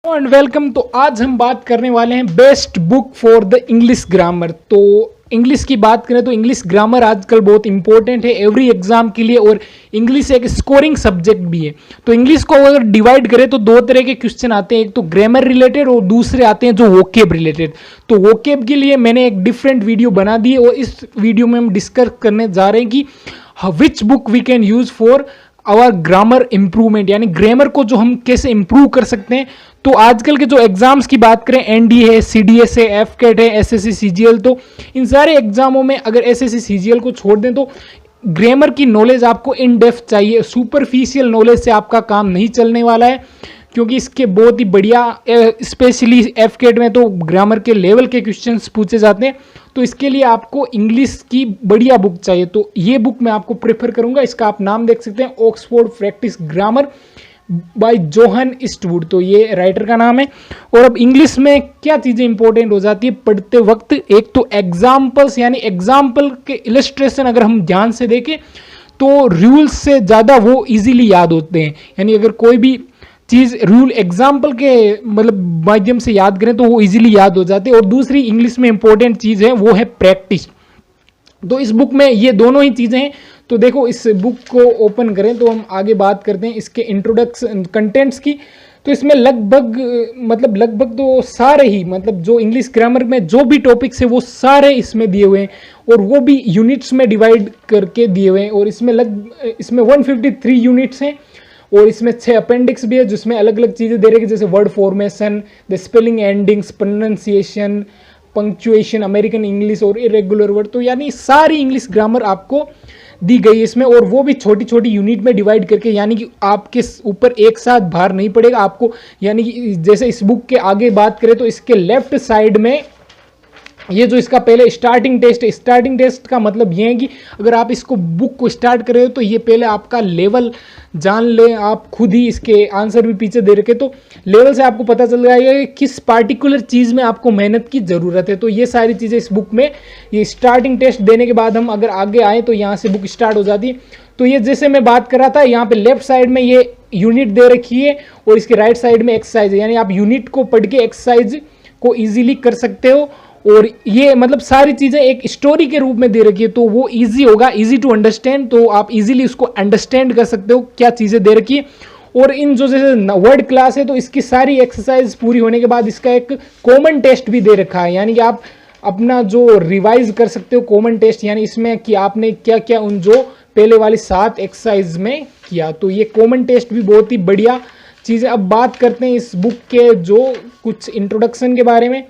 And welcome. तो आज हम बात करने वाले हैं best book for the English grammar. तो इंग्लिश की बात करें तो इंग्लिश ग्रामर आजकल बहुत इंपॉर्टेंट है एवरी एग्जाम के लिए, और इंग्लिश एक स्कोरिंग सब्जेक्ट भी है। तो इंग्लिश को अगर डिवाइड करें तो दो तरह के क्वेश्चन आते हैं, एक तो ग्रामर रिलेटेड और दूसरे आते हैं जो वोकेब रिलेटेड। तो वोकेब के लिए मैंने एक डिफरेंट वीडियो बना दी है और इस वीडियो में हम डिस्कस करने जा रहे हैं कि which book we can use for our grammar improvement, यानी ग्रामर को जो हम कैसे इंप्रूव कर सकते हैं। तो आजकल के जो एग्जाम्स की बात करें, एनडीए है, सीडीएस है, एफकेट है, एसएससी सीजीएल, तो इन सारे एग्जामों में अगर एसएससी सीजीएल को छोड़ दें तो ग्रामर की नॉलेज आपको इन डेप्थ चाहिए। सुपरफिशियल नॉलेज से आपका काम नहीं चलने वाला है, क्योंकि इसके बहुत ही बढ़िया, स्पेशली एफकेट में तो ग्रामर के लेवल के क्वेश्चंस पूछे जाते हैं। तो इसके लिए आपको इंग्लिश की बढ़िया बुक चाहिए। तो ये बुक मैं आपको प्रेफर करूंगा। इसका आप नाम देख सकते हैं, Oxford practice grammar bye Johan Eastwood. तो ये राइटर का नाम है। और अब इंग्लिश में क्या चीज़ें इंपॉर्टेंट हो जाती है पढ़ते वक्त, एक तो एग्जाम्पल्स, यानी एग्जाम्पल के इलस्ट्रेशन अगर हम ध्यान से देखें तो रूल्स से ज़्यादा वो इजीली याद होते हैं। यानी अगर कोई भी चीज़ रूल एग्जाम्पल के मतलब माध्यम से याद करें तो वो इजीली याद हो जाते हैं। और दूसरी इंग्लिश में इंपॉर्टेंट चीज़ है वो है प्रैक्टिस। तो इस बुक में ये दोनों ही चीज़ें हैं। तो देखो, इस बुक को ओपन करें तो हम आगे बात करते हैं इसके इंट्रोडक्शन कंटेंट्स की। तो इसमें लगभग तो सारे ही, मतलब जो इंग्लिश ग्रामर में जो भी टॉपिक्स है वो सारे इसमें दिए हुए हैं, और वो भी यूनिट्स में डिवाइड करके दिए हुए हैं। और इसमें 153 यूनिट्स हैं, और इसमें 6 अपेंडिक्स भी है जिसमें अलग अलग चीज़ें दे रही है, जैसे word formation, the spelling, endings, pronunciation, punctuation, American English और इरेगुलर वर्ड। तो यानी सारी इंग्लिश ग्रामर आपको दी गई है इसमें, और वो भी छोटी छोटी यूनिट में डिवाइड करके, यानी कि आपके ऊपर एक साथ भार नहीं पड़ेगा आपको। यानी कि जैसे इस बुक के आगे बात करें तो इसके लेफ्ट साइड में ये जो इसका पहले स्टार्टिंग टेस्ट का मतलब ये है कि अगर आप इसको बुक को स्टार्ट कर रहे हो तो ये पहले आपका लेवल जान ले, आप खुद ही इसके आंसर भी पीछे दे रखे, तो लेवल से आपको पता चल जाएगा कि किस पार्टिकुलर चीज़ में आपको मेहनत की ज़रूरत है। तो ये सारी चीज़ें इस बुक में, ये स्टार्टिंग टेस्ट देने के बाद हम अगर आगे आए तो यहाँ से बुक स्टार्ट हो जाती है। तो ये जैसे मैं बात कर रहा था, यहाँ पे लेफ्ट साइड में ये यूनिट दे रखी है और इसके राइट साइड में एक्सरसाइज है, यानी आप यूनिट को पढ़ के एक्सरसाइज को ईजिली कर सकते हो। और ये मतलब सारी चीज़ें एक स्टोरी के रूप में दे रखी है, तो वो इजी होगा, इजी टू अंडरस्टैंड। तो आप इजीली उसको अंडरस्टैंड कर सकते हो क्या चीज़ें दे रखी है। और इन जो जैसे वर्ड क्लास है तो इसकी सारी एक्सरसाइज पूरी होने के बाद इसका एक कॉमन टेस्ट भी दे रखा है, यानी कि आप अपना जो रिवाइज कर सकते हो कॉमन टेस्ट, यानी इसमें कि आपने क्या क्या उन जो पहले वाली 7 एक्सरसाइज में किया। तो ये कॉमन टेस्ट भी बहुत ही बढ़िया चीज़ है। अब बात करते हैं इस बुक के जो कुछ इंट्रोडक्शन के बारे में।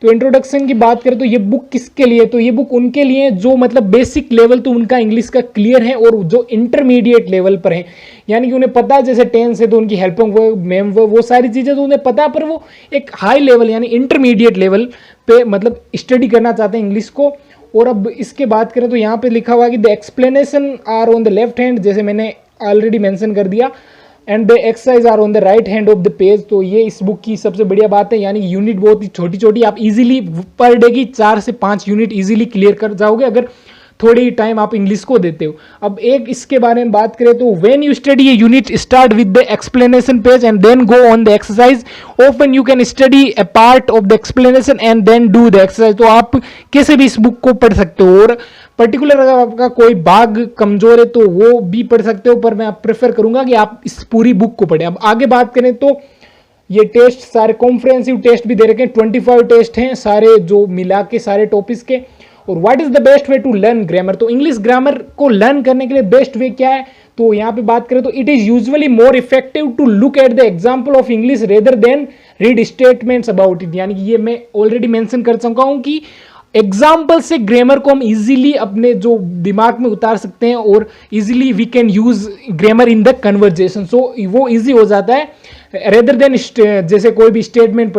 तो इंट्रोडक्शन की बात करें तो ये बुक किसके लिए, तो ये बुक उनके लिए जो मतलब बेसिक लेवल तो उनका इंग्लिश का क्लियर है, और जो इंटरमीडिएट लेवल पर है, यानी कि उन्हें पता है जैसे टेंस है तो उनकी हेल्पिंग वर्ब, मेम वर्ब, वो सारी चीज़ें तो उन्हें पता है, पर वो एक हाई लेवल यानी इंटरमीडिएट लेवल पे मतलब स्टडी करना चाहते हैं इंग्लिश को। और अब इसके बात करें तो यहाँ पे लिखा हुआ कि the explanation are on the left hand, जैसे मैंने ऑलरेडी मेंशन कर दिया, and the exercise are on the right hand of the page. तो ये इस बुक की सबसे बढ़िया बात है, यानी यूनिट बहुत ही छोटी छोटी, आप इजीली पर डे की 4 से 5 यूनिट इजीली क्लियर कर जाओगे अगर थोड़ी टाइम आप इंग्लिश को देते हो। अब एक इसके बारे में बात करें तो when you study a unit start with the explanation page and then go on the exercise, often you can study a part of the explanation and then do the exercise. तो आप कैसे भी इस बुक को पढ़ सकते हो, और पर्टिकुलर अगर आपका कोई भाग कमजोर है तो वो भी पढ़ सकते हो, पर मैं प्रेफर करूंगा कि आप इस पूरी बुक को पढ़ें। अब आगे बात करें तो ये टेस्ट सारे कॉम्प्रिहेंसिव टेस्ट भी दे रखे हैं, 25 टेस्ट हैं सारे जो मिला के सारे टॉपिक्स के। और what is the best way to learn grammar, तो इंग्लिश ग्रामर को लर्न करने के लिए बेस्ट वे क्या है, तो यहाँ पे बात करें तो it is usually more effective to look at the example of English rather than read statements about it. यानी कि ये मैं ऑलरेडी मेंशन कर चुका हूँ कि एग्जाम्पल से ग्रामर को हम इजीली अपने जो दिमाग में उतार सकते हैं, और easily we can use grammar in the conversation. So वो इजी हो जाता है रेदर देन जैसे कोई भी स्टेटमेंट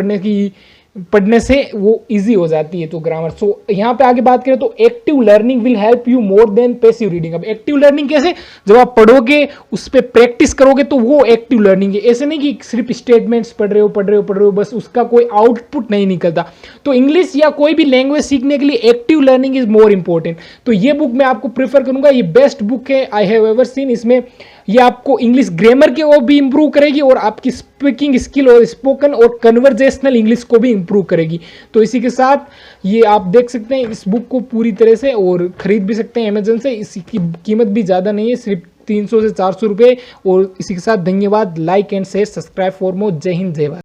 पढ़ने से वो इजी हो जाती है तो ग्रामर। सो यहाँ पे आगे बात करें तो active learning will help you more than passive reading. अब एक्टिव लर्निंग कैसे, जब आप पढ़ोगे उस पर प्रैक्टिस करोगे तो वो एक्टिव लर्निंग है। ऐसे नहीं कि सिर्फ स्टेटमेंट्स पढ़ रहे हो बस उसका कोई आउटपुट नहीं निकलता। तो इंग्लिश या कोई भी लैंग्वेज सीखने के लिए active learning is more important. तो ये बुक मैं आपको प्रेफर करूंगा, ये बेस्ट बुक है आई हैव एवर सीन। इसमें ये आपको इंग्लिश ग्रामर के वो भी इंप्रूव करेगी और आपकी स्पीकिंग स्किल और स्पोकन और कन्वर्जेशनल इंग्लिश को भी इंप्रूव करेगी। तो इसी के साथ ये आप देख सकते हैं इस बुक को पूरी तरह से और ख़रीद भी सकते हैं अमेजन से। इसकी कीमत भी ज़्यादा नहीं है, सिर्फ 300 से 400 रुपये। और इसी के साथ धन्यवाद। Like and share, subscribe for more. जय हिंद, जय भारत।